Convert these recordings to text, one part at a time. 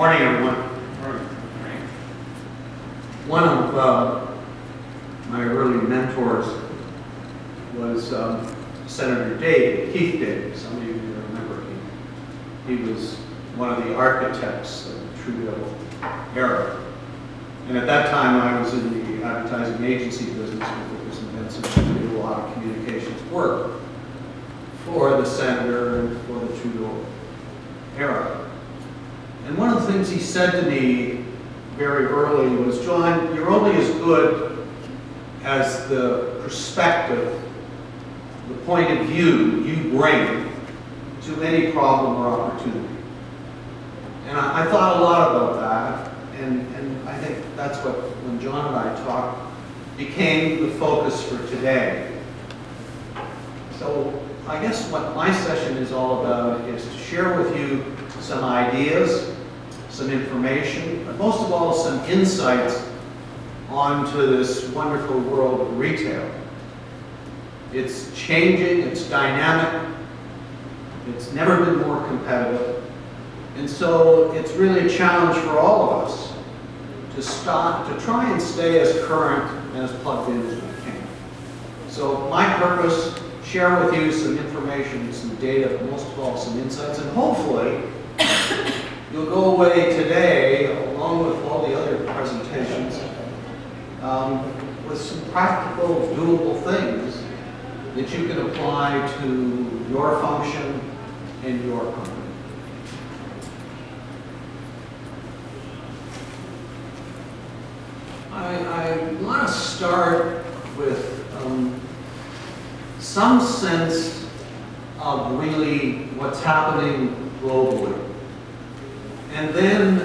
Morning, everyone. One of my early mentors was Senator Keith Davis. Some of you remember him. He was one of the architects of the Trudeau era. And at that time, I was in the advertising agency business, which was intensive to do a lot of communications work for the senator and for the Trudeau era. And one of the things he said to me very early was, John, you're only as good as the perspective, the point of view you bring to any problem or opportunity. And I thought a lot about that, and I think that's what, when John and I talked, became the focus for today. So I guess what my session is all about is to share with you some ideas, some information, but most of all some insights onto this wonderful world of retail. It's changing, it's dynamic, it's never been more competitive, and so it's really a challenge for all of us to try and stay as current and as plugged in as we can. So my purpose, share with you some information, some data, but most of all some insights, and hopefully you'll go away today, along with all the other presentations, with some practical, doable things that you can apply to your function and your company. I want to start with some sense of really what's happening globally. And then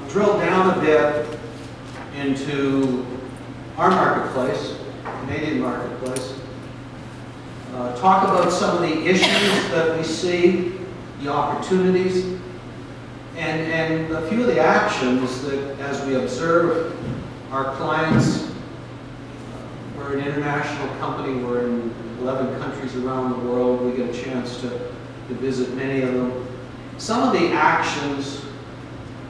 drill down a bit into our marketplace, Canadian marketplace. Talk about some of the issues that we see, the opportunities, and a few of the actions that, as we observe our clients, we're an international company, we're in 11 countries around the world, we get a chance to visit many of them. Some of the actions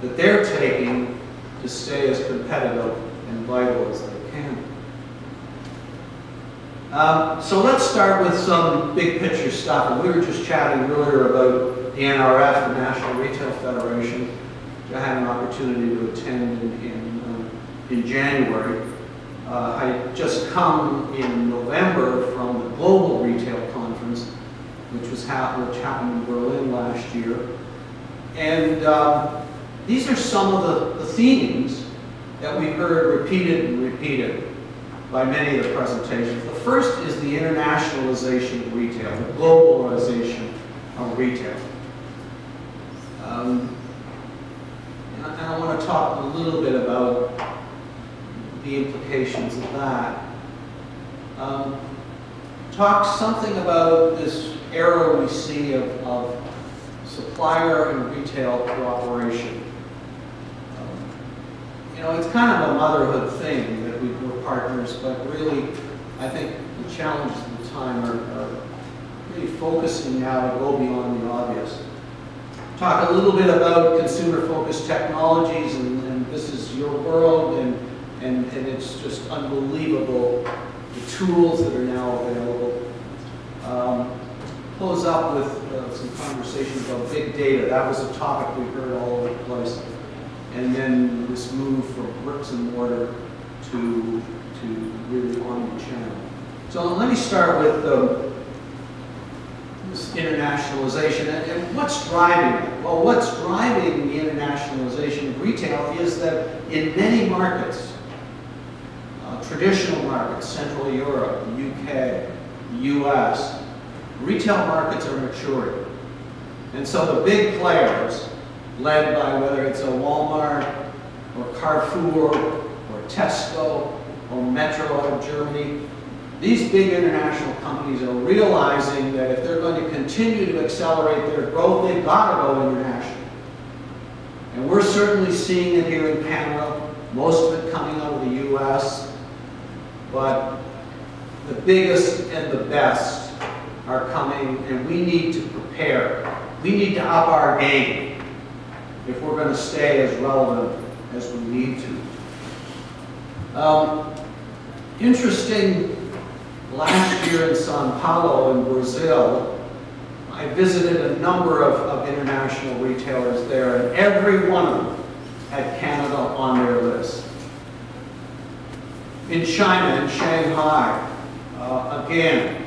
that they're taking to stay as competitive and vital as they can. So let's start with some big picture stuff. And we were just chatting earlier about the NRF, the National Retail Federation, which I had an opportunity to attend in January. I just come in November from the Global Retail Conference, which happened in Berlin last year. And these are some of the themes that we heard repeated and repeated by many of the presentations. The first is the internationalization of retail, the globalization of retail. And I want to talk a little bit about the implications of that. Talk something about this era we see of supplier and retail cooperation. You know, it's kind of a motherhood thing that we're partners, but really, I think the challenges of the time are really focusing now to go beyond the obvious. Talk a little bit about consumer-focused technologies, and this is your world, and it's just unbelievable the tools that are now available. Close up with some conversations about big data. That was a topic we heard all over the place. And then this move from bricks and mortar to really omni-channel. So let me start with this internationalization. And what's driving it? Well, what's driving the internationalization of retail is that in many markets, traditional markets, Central Europe, the UK, the US, retail markets are maturing. And so the big players, led by whether it's a Walmart or Carrefour or Tesco or Metro out of Germany, these big international companies are realizing that if they're going to continue to accelerate their growth, they've got to go international. And we're certainly seeing it here in Canada, most of it coming out of the US, but the biggest and the best are coming, and we need to prepare. We need to up our game if we're going to stay as relevant as we need to. Interesting, last year in São Paulo in Brazil, I visited a number of international retailers there, and every one of them had Canada on their list. In China, in Shanghai, again,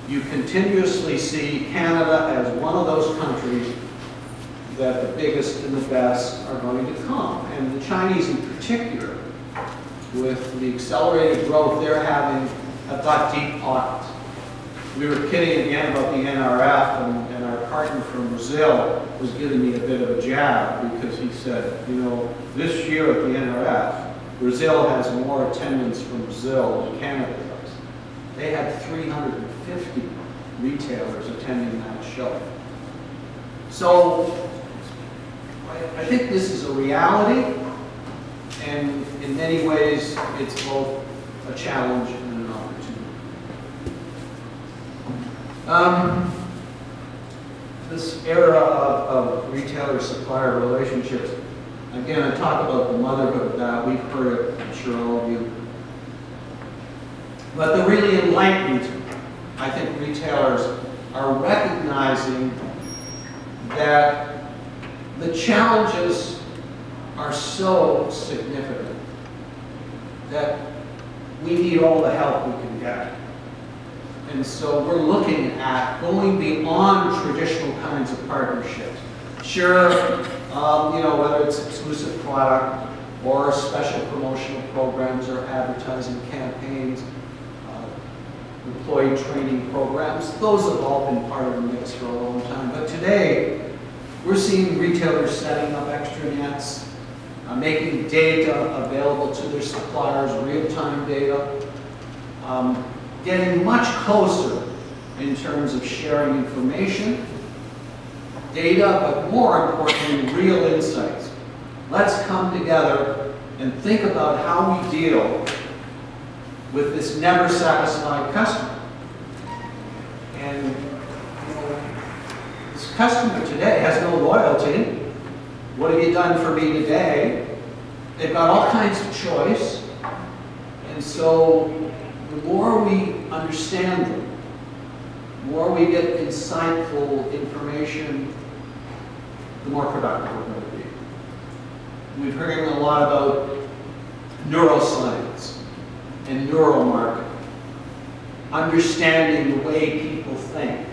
you continuously see Canada as one of those countries that the biggest and the best are going to come. And the Chinese in particular, with the accelerated growth they're having, have got deep pockets. We were kidding again about the NRF, and our partner from Brazil was giving me a bit of a jab because he said, you know, this year at the NRF, Brazil has more attendance from Brazil than Canada does. They had 350 retailers attending that show. So I think this is a reality, and in many ways it's both a challenge and an opportunity. This era of retailer-supplier relationships, again, I talk about the motherhood of that. We've heard it, I'm sure all of you. But the really enlightened, I think, retailers are recognizing that the challenges are so significant that we need all the help we can get. And so we're looking at going beyond traditional kinds of partnerships. Sure, you know, whether it's exclusive product or special promotional programs or advertising campaigns, employee training programs, those have all been part of the mix for a long time. But today, we're seeing retailers setting up extranets, making data available to their suppliers, real-time data, getting much closer in terms of sharing information, data, but more importantly, real insights. Let's come together and think about how we deal with this never satisfied customer. And you know, this customer today has no loyalty. What have you done for me today? They've got all kinds of choice. And so the more we understand them, the more we get insightful information, the more productive we're going to be. We've heard a lot about neuroscience and neuromarketing, understanding the way people think,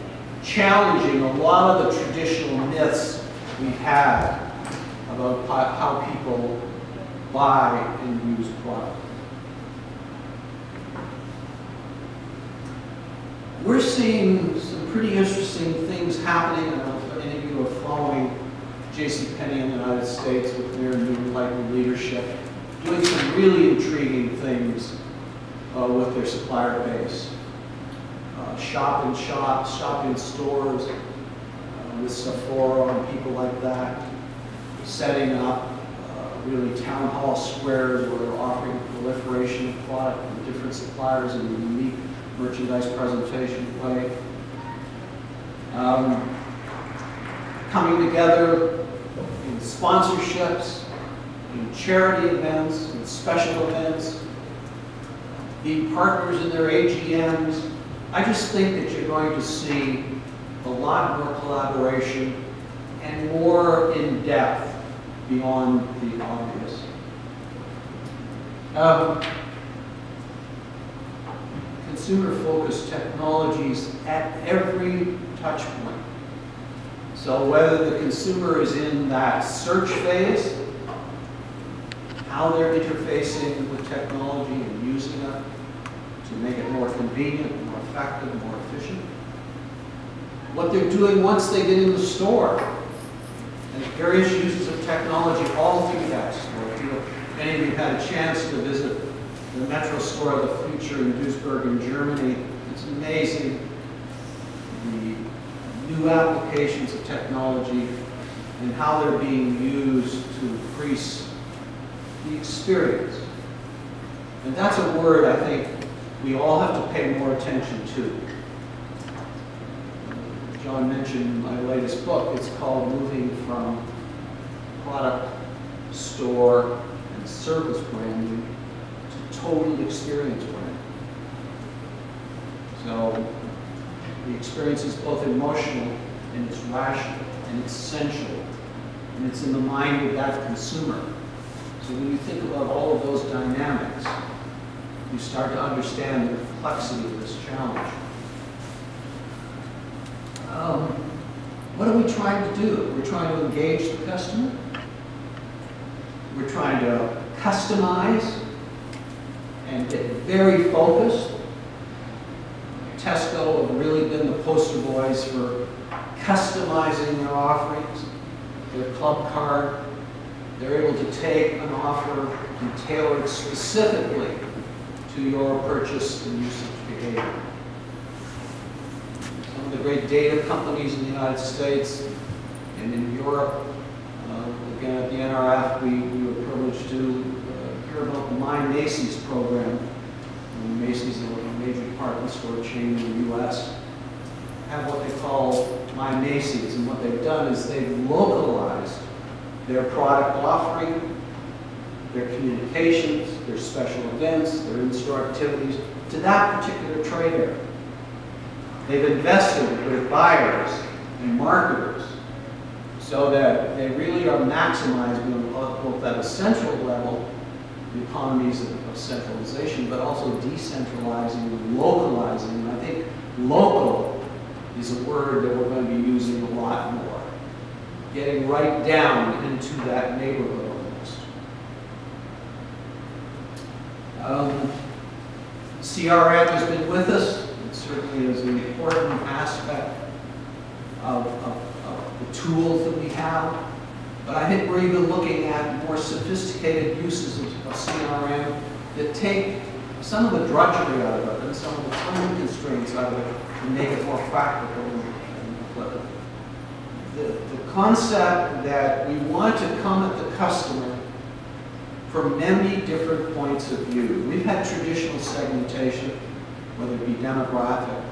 challenging a lot of the traditional myths we've had about how people buy and use product. We're seeing some pretty interesting things happening. I don't know if any of you are following JCPenney in the United States with their new enlightened leadership, doing some really intriguing things with their supplier base. Shop in shops, shop in stores, with Sephora and people like that, setting up really town hall squares where they're offering proliferation of product from different suppliers in a unique merchandise presentation way. Coming together in sponsorships, in charity events, in special events, being partners in their AGMs. I just think that you're going to see a lot more collaboration and more in depth beyond the obvious. Consumer-focused technologies at every touch point. So whether the consumer is in that search phase, how they're interfacing with technology and using it to make it more convenient, more effective, more efficient. What they're doing once they get in the store, and various uses of technology all through that store. If any of you had a chance to visit the Metro Store of the Future in Duisburg in Germany, it's amazing the new applications of technology and how they're being used to increase the experience. And that's a word I think we all have to pay more attention to. John mentioned my latest book. It's called Moving from product, store, and service branding to total experience branding. So the experience is both emotional and it's rational and it's sensual and it's in the mind of that consumer. So when you think about all of those dynamics, you start to understand the complexity of this challenge. What are we trying to do? We're trying to engage the customer. We're trying to customize and get very focused. Tesco have really been the poster boys for customizing their offerings, their club card. They're able to take an offer and tailor it specifically to your purchase and usage behavior. Some of the great data companies in the United States and in Europe, again at the NRF, we were privileged to hear about the My Macy's program. And Macy's is a major department store chain in the U.S. have what they call My Macy's, and what they've done is they've localized their product offering, their communications, their special events, their in-store activities to that particular trade area. They've invested with buyers and marketers so that they really are maximizing on both at a central level the economies of centralization, but also decentralizing and localizing. And I think local is a word that we're going to be using a lot more. Getting right down into that neighborhood almost. CRM has been with us. It certainly is an important aspect of the tools that we have. But I think we're even looking at more sophisticated uses of CRM that take some of the drudgery out of it and some of the time constraints out of it and make it more practical and applicable. The concept that we want to come at the customer from many different points of view. We've had traditional segmentation, whether it be demographic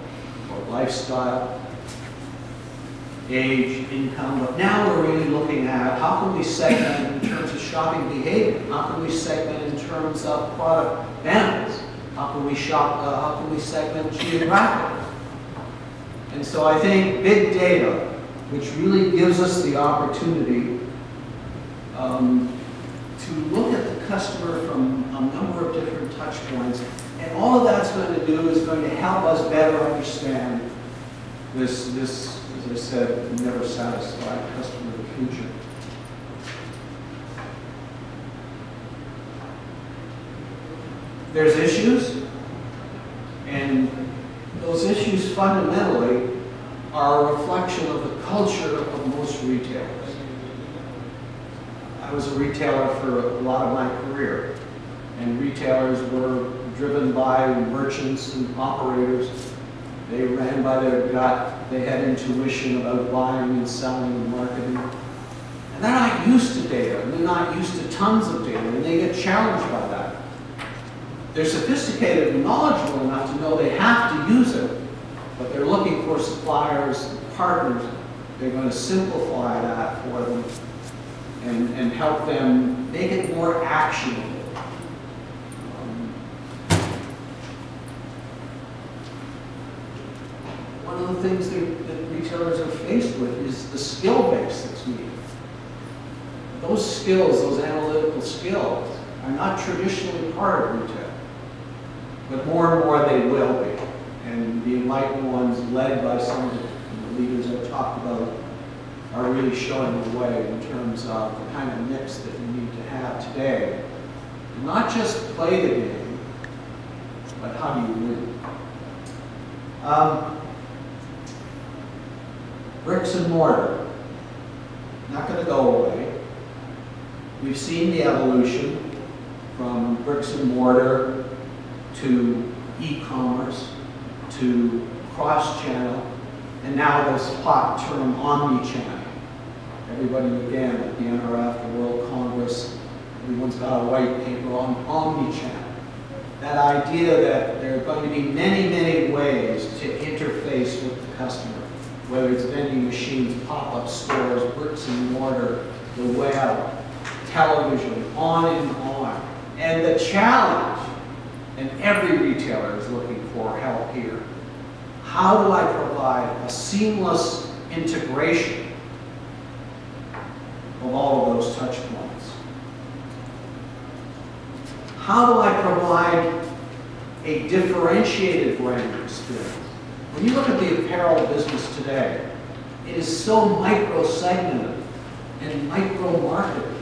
or lifestyle, age, income, but now we're really looking at how can we segment in terms of shopping behavior? How can we segment in terms of product benefits? How can we segment geographically? And so I think big data, which really gives us the opportunity to look at the customer from a number of different touch points, and all of that's going to do is going to help us better understand this, as I said, never satisfied customer of the future. There's issues, and those issues fundamentally are a reflection of the culture of most retailers. I was a retailer for a lot of my career, and retailers were driven by merchants and operators. They ran by their gut. They had intuition about buying and selling and marketing. And they're not used to data, and they're not used to tons of data, and they get challenged by that. They're sophisticated and knowledgeable enough to know they have to use it, but they're looking for suppliers and partners. They're going to simplify that for them and help them make it more actionable. One of the things that retailers are faced with is the skill base that's needed. Those skills, those analytical skills, are not traditionally part of retail, but more and more they will be. And the enlightened ones, led by some of the leaders I talked about, are really showing the way in terms of the kind of mix that you need to have today. And not just play the game, but how do you win? Bricks and mortar, not going to go away. We've seen the evolution from bricks and mortar to e-commerce to cross-channel, and now this hot term omni-channel. Everybody again at the NRF, the World Congress, everyone's got a white paper on omni-channel. That idea that there are going to be many, many ways to interface with the customer, whether it's vending machines, pop-up stores, bricks and mortar, the web, television, on and on. And the challenge, and every retailer is looking for help here, how do I provide a seamless integration of all of those touch points? How do I provide a differentiated brand experience? When you look at the apparel business today, it is so micro-segmented and micro-marketed.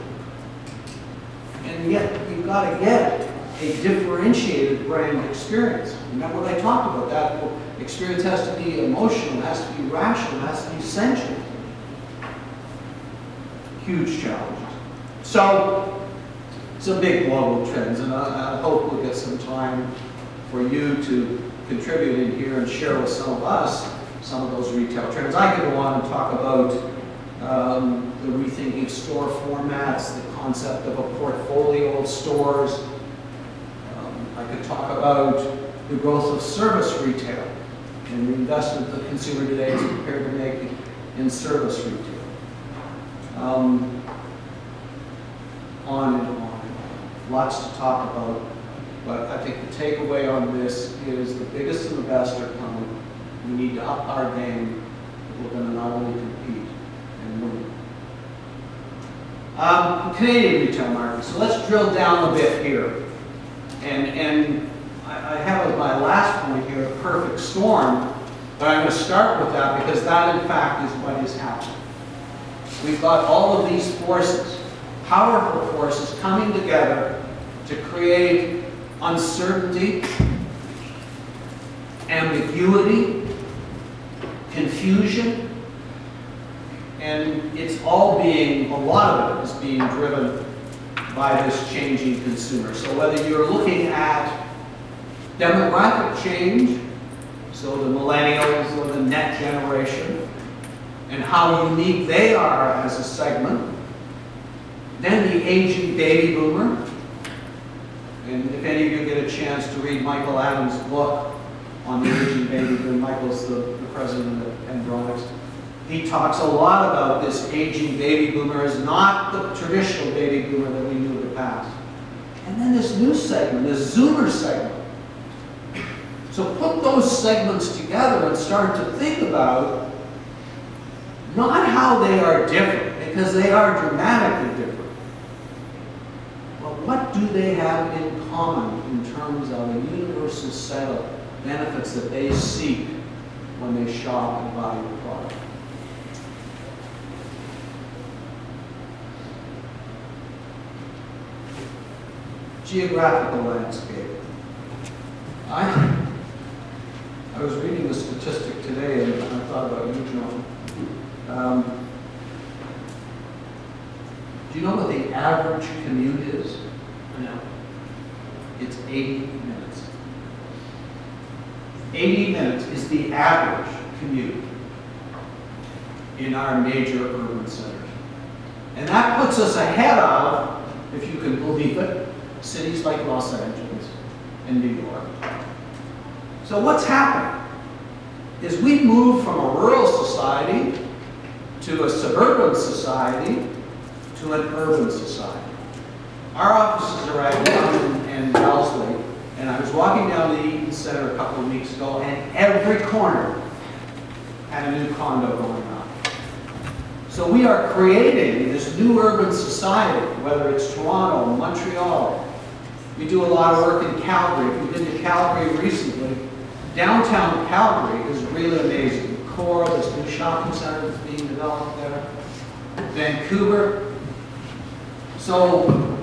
And yet, you've got to get a differentiated brand experience. Remember what I talked about? That experience has to be emotional, has to be rational, has to be sensual. Huge challenges. So, it's a big global trend, and I hope we'll get some time for you to contribute in here and share with some of us some of those retail trends. I could go on and talk about the rethinking of store formats, the concept of a portfolio of stores. I could talk about the growth of service retail and the investment the consumer today is prepared to make in service retail. On and on. Lots to talk about, but I think the takeaway on this is the biggest and the best are coming. We need to up our game if we're going to not only compete and win. Canadian retail market. So let's drill down a bit here. And I have as my last point here, the perfect storm, but I'm going to start with that because that in fact is what is happening. We've got all of these forces, powerful forces coming together to create uncertainty, ambiguity, confusion, and it's all being, a lot of it is being driven by this changing consumer. So whether you're looking at demographic change, so the millennials or the net generation, and how unique they are as a segment, then the aging baby boomer, and if any of you get a chance to read Michael Adams' book on the aging baby boomer, Michael's the president of Embryonics, he talks a lot about this aging baby boomer as not the traditional baby boomer that we knew in the past. And then this new segment, this Zoomer segment. So put those segments together and start to think about not how they are different, because they are dramatically different, but what do they have in common in terms of a universal set of benefits that they seek when they shop and buy your product. Geographical landscape. I was reading a statistic today, and I thought about you, John. Do you know what the average commute is? No. It's 80 minutes. 80 minutes is the average commute in our major urban centers. And that puts us ahead of, if you can believe it, cities like Los Angeles and New York. So what's happened is we moved from a rural society to a suburban society to an urban society. Our offices are at London and Wellesley, and I was walking down the Eaton Center a couple of weeks ago, and every corner had a new condo going on. So we are creating this new urban society, whether it's Toronto, Montreal. We do a lot of work in Calgary. If you've been to Calgary recently, downtown Calgary is really amazing. The core of this new shopping center that's being developed there. Vancouver. So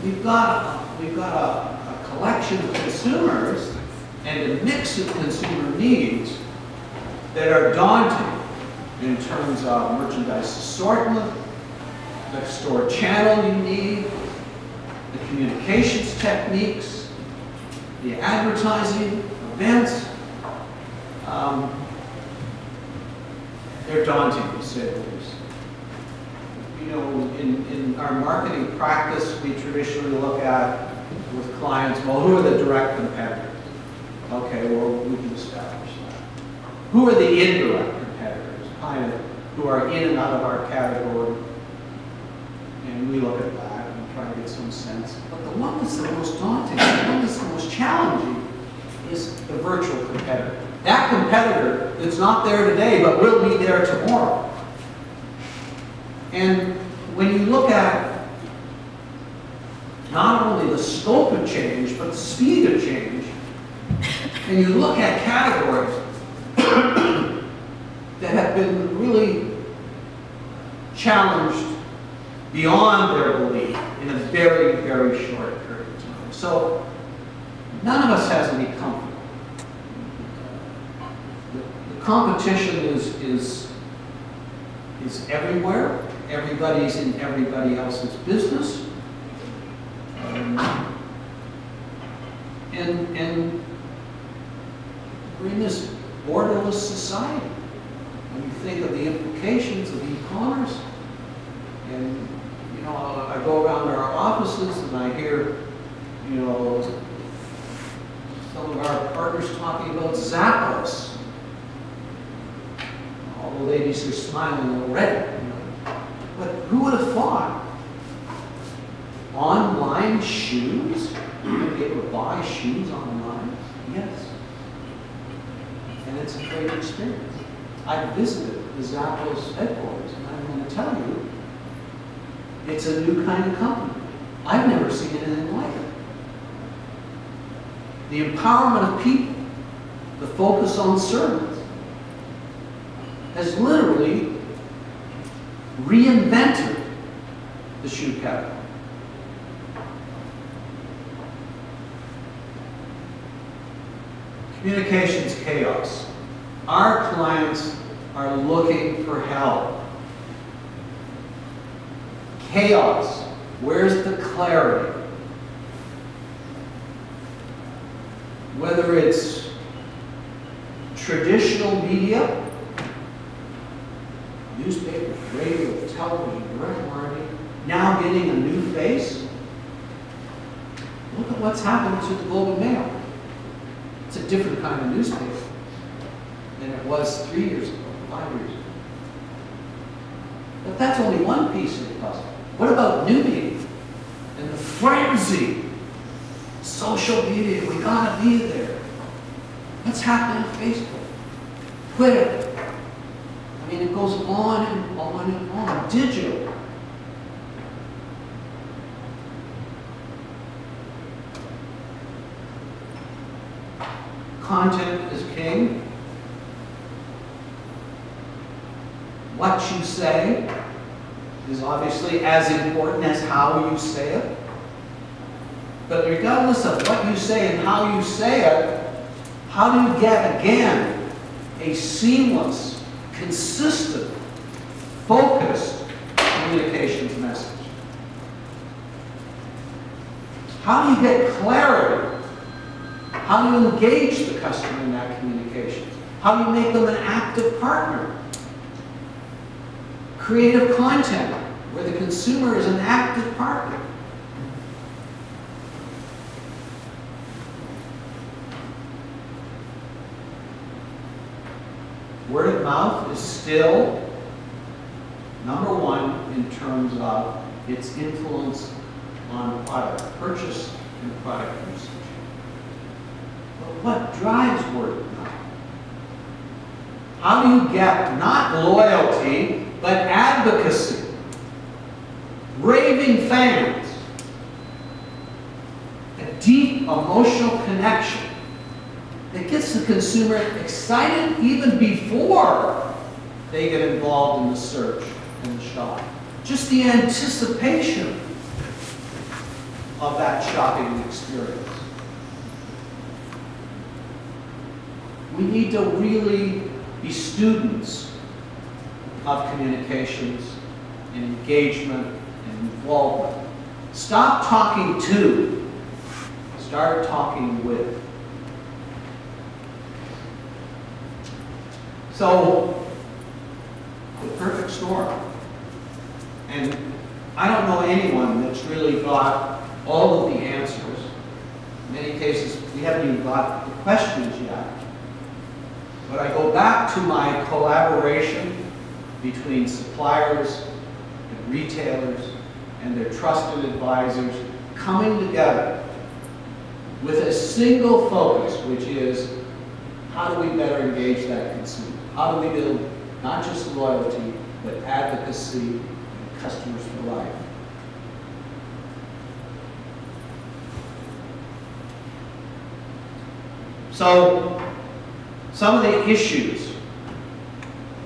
we've got a collection of consumers and a mix of consumer needs that are daunting in terms of merchandise assortment, the store channel you need, the communications techniques, the advertising, events. They're daunting, to say the least. You know, in our marketing practice, we traditionally look at, with clients, well, who are the direct competitors? Okay, well, we can establish that. Who are the indirect competitors? Kind of who are in and out of our category. And we look at that and try to get some sense. But the one that's the most daunting, the one that's the most challenging, is the virtual competitor. That competitor that's not there today but will be there tomorrow. And when you look at not only the scope of change, but the speed of change, and you look at categories that have been really challenged beyond their belief in a very, very short period of time. So none of us has any comfort. The competition is everywhere. Everybody's in everybody else's business. And we're in this borderless society. When you think of the implications of e-commerce, and you know, I go around our offices and I hear, you know, some of our partners talking about Zappos. All the ladies are smiling already. You know. But who would have thought? Online shoes? You're going to be able to buy shoes online? Yes. And it's a great experience. I visited the Zappos headquarters, and I'm going to tell you, it's a new kind of company. I've never seen anything like it. The empowerment of people, the focus on service, has literally reinvented the shoe category. Communications chaos. Our clients are looking for help. Chaos. Where's the clarity? Whether it's traditional media, newspapers, radio, television, direct marketing, now getting a new face. Look at what's happened to the Globe and Mail. It's a different kind of newspaper than it was 3 years ago, 5 years ago. But that's only one piece of the puzzle. What about new media and the frenzy? Social media, we gotta be there. What's happening on Facebook? Twitter. I mean, it goes on and on and on. Digital. Content is king. What you say is obviously as important as how you say it. But regardless of what you say and how you say it, how do you get, again, a seamless, consistent, focused communications message? How do you get clarity? How do you engage the customer in that communication? How do you make them an active partner? Creative content, where the consumer is an active partner. Word of mouth is still number one in terms of its influence on product purchase and product usage. But what drives word of mouth? How do you get not loyalty, but advocacy? Raving fans. A deep emotional connection that gets the consumer excited even before they get involved in the search and the shop. Just the anticipation of that shopping experience. We need to really be students of communications and engagement and involvement. Stop talking to, start talking with. So, the perfect storm. And I don't know anyone that's really got all of the answers. In many cases, we haven't even got the questions yet. But I go back to my collaboration between suppliers and retailers and their trusted advisors coming together with a single focus, which is how do we better engage that consumer? How do we build not just loyalty, but advocacy and customers for life? So, some of the issues,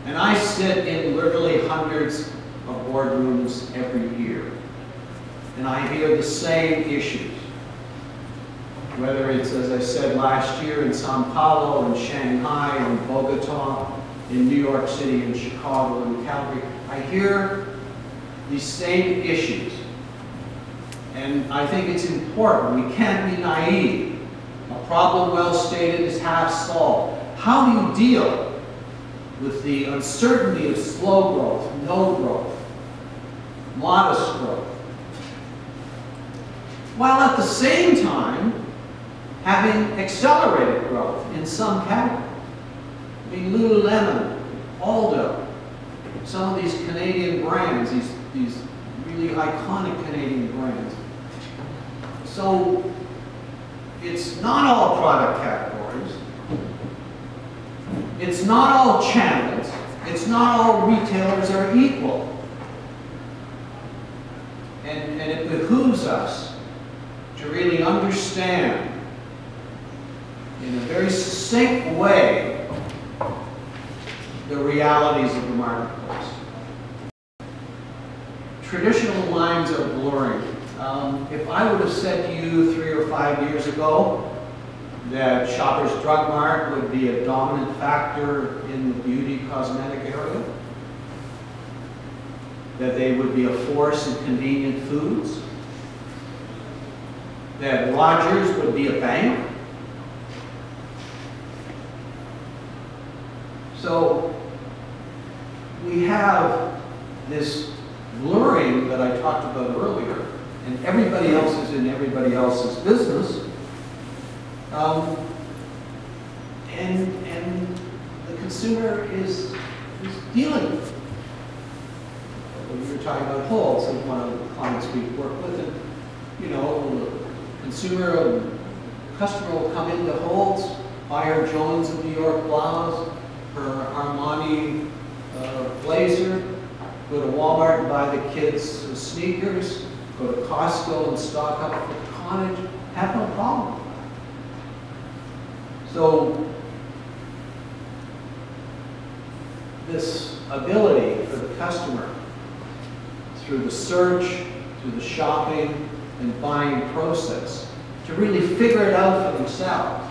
and I sit in literally hundreds of boardrooms every year, and I hear the same issues. Whether it's, as I said last year, in Sao Paulo, in Shanghai, in Bogota, in New York City, in Chicago, in Calgary, I hear these same issues. And I think it's important. We can't be naive. A problem well stated is half solved. How do you deal with the uncertainty of slow growth, no growth, modest growth, while at the same time having accelerated growth in some categories? I mean, Lululemon, Aldo, some of these Canadian brands, these really iconic Canadian brands. So it's not all product categories. It's not all channels. It's not all retailers are equal. And it behooves us to really understand in a very succinct way the realities of the marketplace. Traditional lines are blurring. If I would have said to you 3 or 5 years ago that Shoppers Drug Mart would be a dominant factor in the beauty cosmetic area, that they would be a force in convenient foods, that Rogers would be a bank. So we have this blurring that I talked about earlier, and everybody else is in everybody else's business. And the consumer is dealing with it. When we were talking about Holtz, and one of the clients we work with, and you know, customer will come into Holtz, buy her Jones of New York blouse, her Armani blazer, go to Walmart and buy the kids sneakers, go to Costco and stock up for the cottage, have no problem. So this ability for the customer through the search, through the shopping and buying process to really figure it out for themselves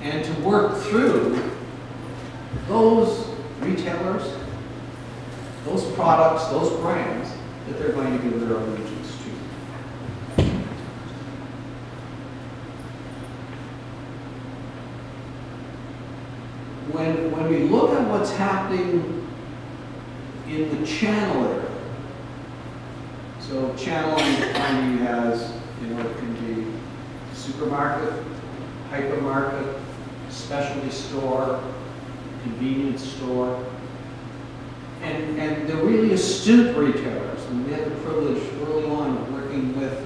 and to work through those retailers, those products, those brands that they're going to give their allegiance to. When we look at what's happening in the channel area, so channel I'm defining as, you know, it can be supermarket, hypermarket, specialty store, convenience store, and they're really astute retailers. And we had the privilege early on of working with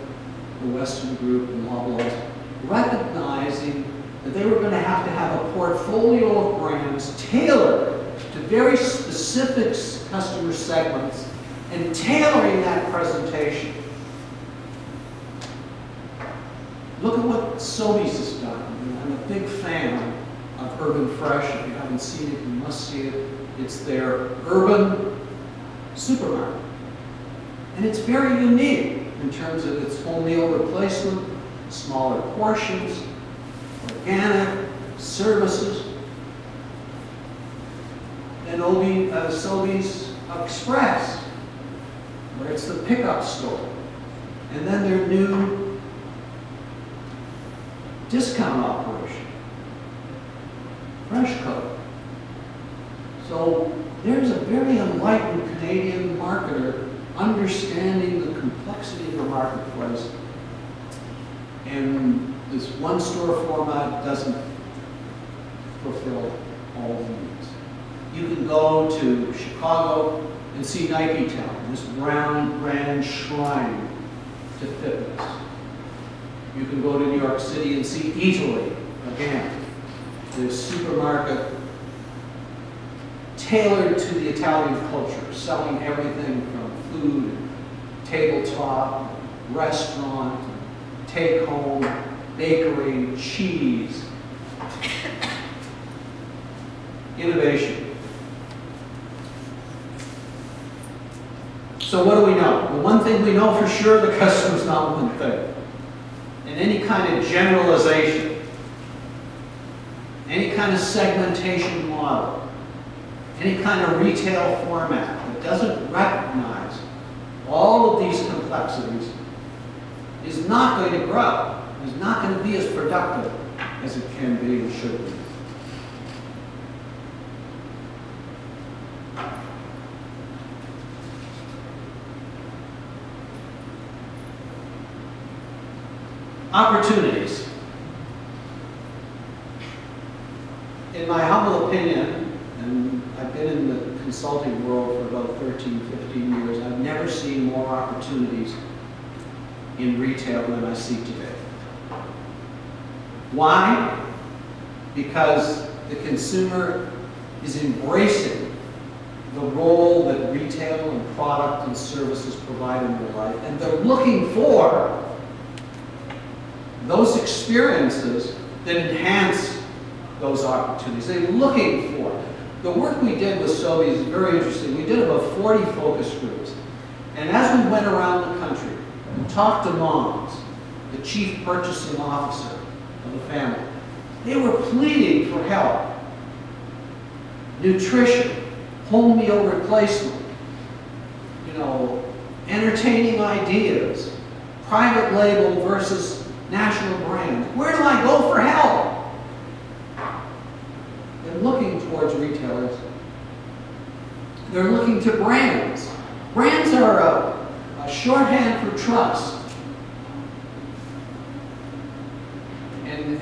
the Western Group and Loblaws, recognizing that they were going to have a portfolio of brands tailored to very specific customer segments and tailoring that presentation. Look at what Sobeys has done. I'm a big fan of Urban Fresh. If you haven't seen it, you must see it. It's their urban supermarket. And it's very unique in terms of its whole meal replacement, smaller portions, organic, services. And Sobeys Express, where it's the pickup store. And then their new discount operation, Fresh Co. So there's a very enlightened Canadian marketer understanding the complexity of the marketplace, and this one store format doesn't fulfill all the needs. You can go to Chicago and see Nike Town, this grand shrine to fitness. You can go to New York City and see Italy, again, this supermarket tailored to the Italian culture, selling everything from food, tabletop, restaurant, take-home, bakery, cheese, innovation. So what do we know? The one thing we know for sure, the customer's not one thing. And any kind of generalization, any kind of segmentation model, any kind of retail format that doesn't recognize all of these complexities is not going to grow, is not going to be as productive as it can be and should be. Opportunities. In my humble opinion, and I've been in the consulting world for about 13, 15 years, I've never seen more opportunities in retail than I see today. Why? Because the consumer is embracing the role that retail and product and services provide in their life, and they're looking for those experiences that enhance those opportunities. They're looking for. The work we did with Sobi is very interesting. We did about 40 focus groups. And as we went around the country and talked to moms, the chief purchasing officer of the family, they were pleading for help. Nutrition, home meal replacement, entertaining ideas, private label versus national brand. Where do I go for help? They're looking towards retailers. They're looking to brands. Brands are a shorthand for trust. And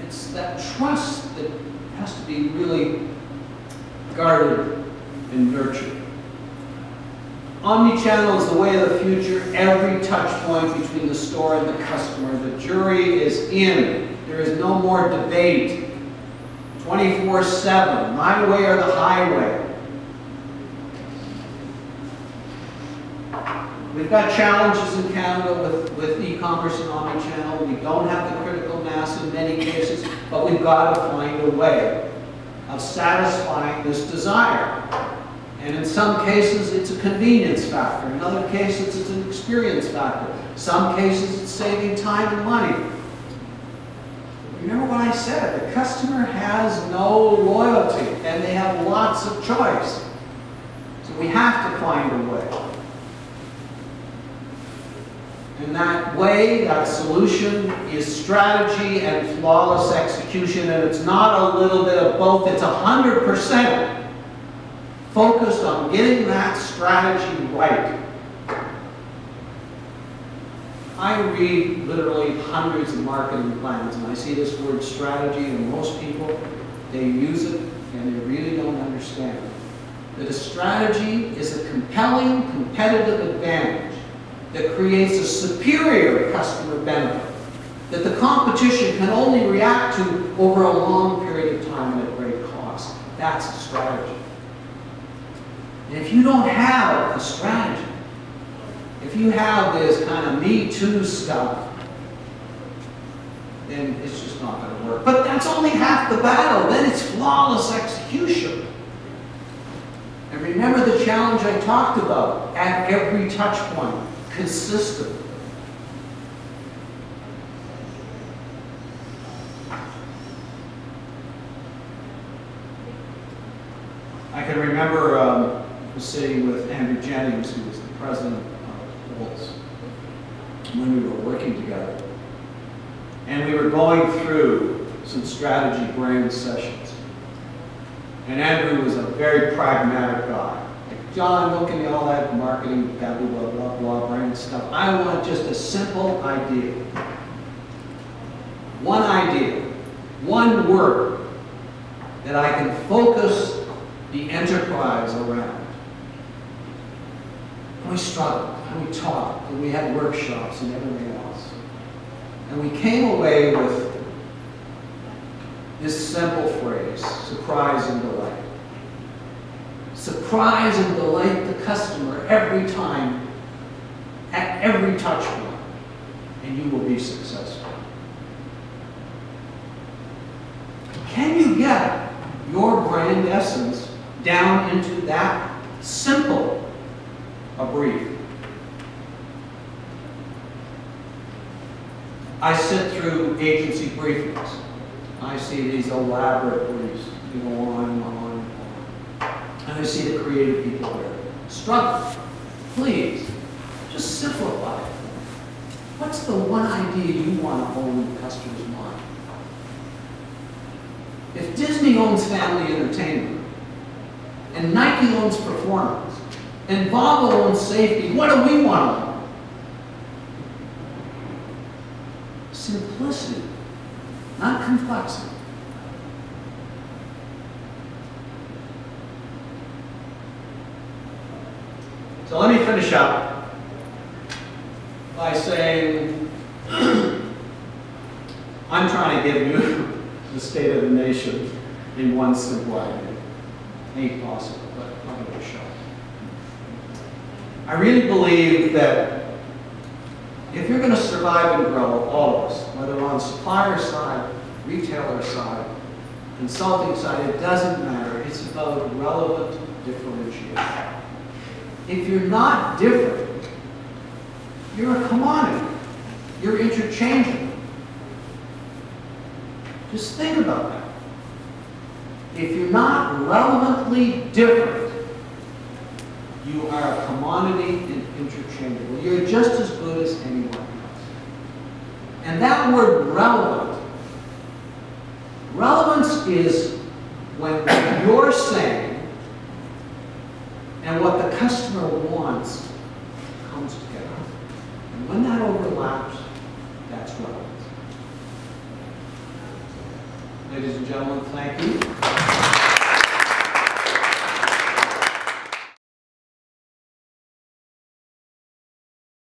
it's that trust that has to be really guarded and nurtured. Omnichannel is the way of the future. Every touch point between the store and the customer. The jury is in. There is no more debate. 24/7, my way or the highway. We've got challenges in Canada with e-commerce and omnichannel. We don't have the critical mass in many cases, but we've got to find a way of satisfying this desire. And in some cases, it's a convenience factor. In other cases, it's an experience factor. Some cases, it's saving time and money. Remember what I said, the customer has no loyalty, and they have lots of choice. So we have to find a way. And that way, that solution, is strategy and flawless execution, and it's not a little bit of both, it's 100% focused on getting that strategy right. I read literally hundreds of marketing plans, and I see this word strategy, and most people, they use it, and they really don't understand it. That a strategy is a compelling competitive advantage that creates a superior customer benefit that the competition can only react to over a long period of time and at great cost. That's a strategy. And if you don't have a strategy, if you have this kind of Me Too stuff, then it's just not going to work. But that's only half the battle. Then it's flawless execution. And remember the challenge I talked about at every touch point, consistent. I can remember sitting with Andrew Jennings, who was the president of Olds, when we were working together. And we were going through some strategy brand sessions. And Andrew was a very pragmatic guy. Like, John, look at all that marketing, blah, blah, blah, blah, brand stuff. I want just a simple idea. One idea, one word that I can focus the enterprise around. And we struggled, and we talked, and we had workshops and everything else. And we came away with this simple phrase, surprise and delight. Surprise and delight the customer every time, at every touch point, and you will be successful. Can you get your brand essence down into that simple a brief? I sit through agency briefings. I see these elaborate briefs. You go on and on and on. And I see the creative people there. Struggle. Please, just simplify it. What's the one idea you want to own in the customer's mind? If Disney owns family entertainment, and Nike owns performance, and Volvo owns safety, what do we want to own? Simplicity, not complexity. So let me finish up by saying, I'm trying to give you the state of the nation in one simple idea. Ain't possible, but I'll give it a shot. I really believe that if you're going to survive and grow, all of us, whether on supplier side, retailer side, consulting side, it doesn't matter. It's about relevant differentiation. If you're not different, you're a commodity. You're interchangeable. Just think about that. If you're not relevantly different, you are a commodity and interchangeable. You're just as good as anyone else. And that word relevant, relevance is when what you're saying and what the customer wants comes together. And when that overlaps, that's relevance. Ladies and gentlemen, thank you.